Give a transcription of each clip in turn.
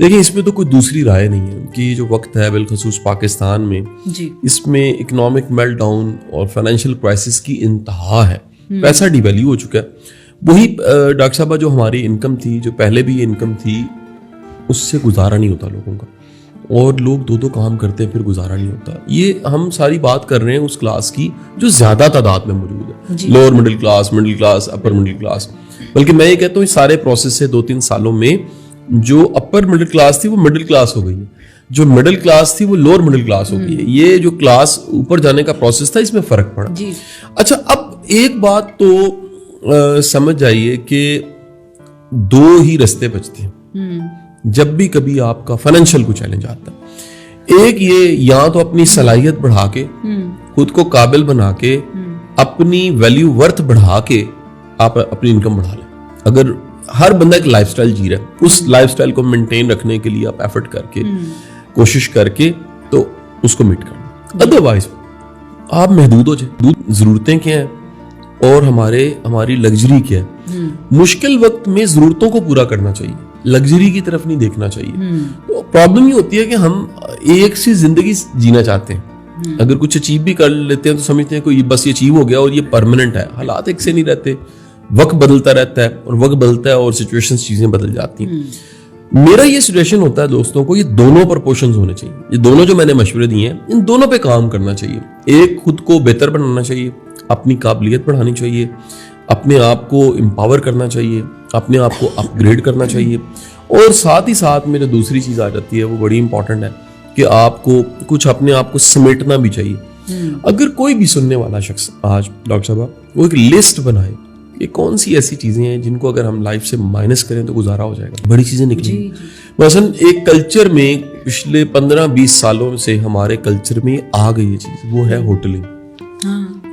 देखिए इसमें तो कोई दूसरी राय नहीं है कि जो वक्त है बिलखसूस पाकिस्तान में जी। इसमें इकोनॉमिक मेल्टडाउन और फाइनेंशियल क्राइसिस की इंतहा है। पैसा डिवैल्यू हो चुका है। वही डॉक्टर साहब जो हमारी इनकम थी, जो पहले भी इनकम थी, उससे गुजारा नहीं होता लोगों का, और लोग दो काम करते हैं फिर गुजारा नहीं होता। ये हम सारी बात कर रहे हैं उस क्लास की जो ज्यादा तादाद में मौजूद है, lower middle class, upper middle class. बल्कि मैं ये कहता हूँ इस सारे प्रोसेस से 2-3 सालों में जो अपर मिडिल क्लास थी वो मिडिल क्लास हो गई है, जो मिडिल क्लास थी वो लोअर मिडिल क्लास हो गई है। ये जो क्लास ऊपर जाने का प्रोसेस था इसमें फर्क पड़ा। अच्छा, अब एक बात तो समझ जाइए कि 2 ही रास्ते बचते हैं जब भी कभी आपका फाइनेंशियल को चैलेंज आता है। एक ये, या तो अपनी सलाहियत बढ़ा के, खुद को काबिल बना के, अपनी वैल्यू वर्थ बढ़ा के आप अपनी इनकम बढ़ा लें। अगर हर बंदा एक लाइफस्टाइल जी रहा है, उस लाइफस्टाइल को मेंटेन रखने के लिए आप एफर्ट करके, कोशिश करके तो उसको मीट करना। अदरवाइज आप महदूद हो जाए। जरूरतें क्या हैं और हमारी लग्जरी क्या है। मुश्किल वक्त में जरूरतों को पूरा करना चाहिए, लग्जरी की तरफ नहीं देखना चाहिए। तो प्रॉब्लम ये होती है कि हम एक सी जिंदगी जीना चाहते हैं। अगर कुछ अचीव भी कर लेते हैं तो समझते हैं कोई बस ये अचीव हो गया और ये परमानेंट है। हालात एक से नहीं रहते, वक्त बदलता रहता है, और वक्त बदलता है और सिचुएशंस, चीजें बदल जाती हैं। मेरा ये सजेशन होता है दोस्तों को, ये दोनों प्रपोर्शंस होने चाहिए। ये दोनों जो मैंने मशवरे दिए हैं, इन दोनों पे काम करना चाहिए। एक, खुद को बेहतर बनाना चाहिए, अपनी काबिलियत बढ़ानी चाहिए, अपने आप को एम्पावर करना चाहिए, अपने आप को अपग्रेड करना चाहिए। और साथ ही साथ मेरे दूसरी चीज आ जाती है, वो बड़ी इंपॉर्टेंट है कि आपको कुछ अपने आप को समेटना भी चाहिए। अगर कोई भी सुनने वाला शख्स आज डॉक्टर साहब वो एक लिस्ट बनाए कि कौन सी ऐसी चीजें हैं जिनको अगर हम लाइफ से माइनस करें तो गुजारा हो जाएगा, बड़ी चीजें निकलेंगी। मसलन एक कल्चर में पिछले 15-20 सालों से हमारे कल्चर में आ गई ये चीज, वो है होटलिंग,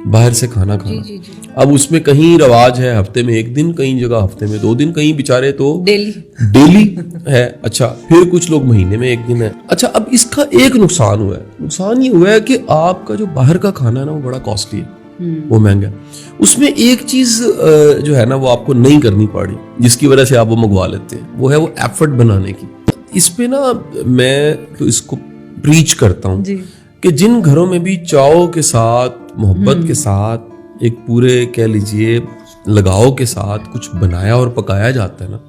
बाहर से खाना खाना। अब उसमें कहीं रवाज है हफ्ते में 1 दिन, कहीं जगह हफ्ते में 2 दिन, कहीं बेचारे तो डेली है। अच्छा, फिर कुछ लोग महीने में 1 दिन है। अच्छा, अब इसका एक नुकसान हुआ है। नुकसान ये हुआ है कि आपका जो बाहर का खाना है ना, वो बड़ा कॉस्टली है, वो महंगा है। उसमें एक चीज जो है ना वो आपको नहीं करनी पड़ी, जिसकी वजह से आप वो मंगवा लेते हैं, वो है वो एफर्ट बनाने की। इस पे ना मैं तो इसको प्रीच करता हूँ कि जिन घरों में भी चाव के साथ, मोहब्बत के साथ, एक पूरे कह लीजिए लगाव के साथ कुछ बनाया और पकाया जाता है ना,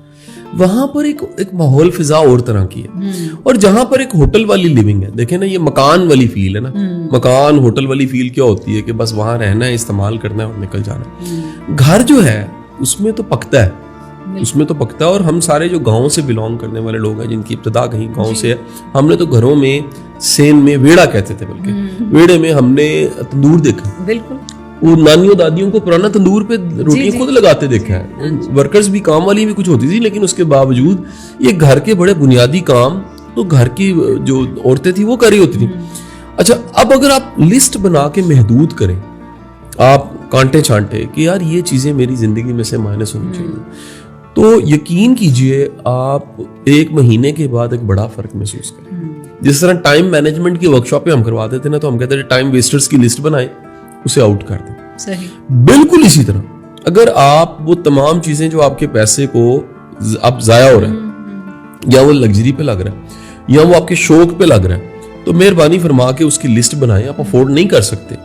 वहां पर एक माहौल फिजा और तरह की है। और जहां पर एक होटल वाली लिविंग है, देखें ना, ये मकान वाली फील है ना, मकान होटल वाली फील क्या होती है कि बस वहां रहना है, इस्तेमाल करना है और निकल जाना है। घर जो है उसमें तो पकता है, उसमें तो पकता है। और हम सारे जो गांव से बिलोंग करने वाले लोग हैं, जिनकी इब्तिदा कहीं गांव से है, हमने तो घरों में सेन में वेड़ा कहते थे, बल्कि वेड़े में हमने तंदूर देखा। बिल्कुल, वो नानियों दादियों को पुराना तंदूर पे रोटियां खुद लगाते देखा है। वर्कर्स भी, काम वाली भी कुछ होती थी, लेकिन उसके बावजूद ये घर के बड़े बुनियादी काम तो घर की जो औरतें थी वो कर रही होती थी। अच्छा, अब अगर आप लिस्ट बना के महदूद करें, आप कांटे छांटे कि यार ये चीजें मेरी जिंदगी में से माइनस होनी चाहिए, तो यकीन कीजिए आप 1 महीने के बाद एक बड़ा फर्क महसूस करें। जिस तरह टाइम मैनेजमेंट की वर्कशॉप हम करवाते थे ना, तो हम कहते थे टाइम वेस्टर्स की लिस्ट बनाए, उसे आउट कर दें। सही। बिल्कुल इसी तरह अगर आप वो तमाम चीजें जो आपके पैसे को अब जाया हो रहा है, या वो लग्जरी पे लग रहा है, या वो आपके शौक पे लग रहा है, तो मेहरबानी फरमा के उसकी लिस्ट बनाएं। आप अफोर्ड नहीं कर सकते,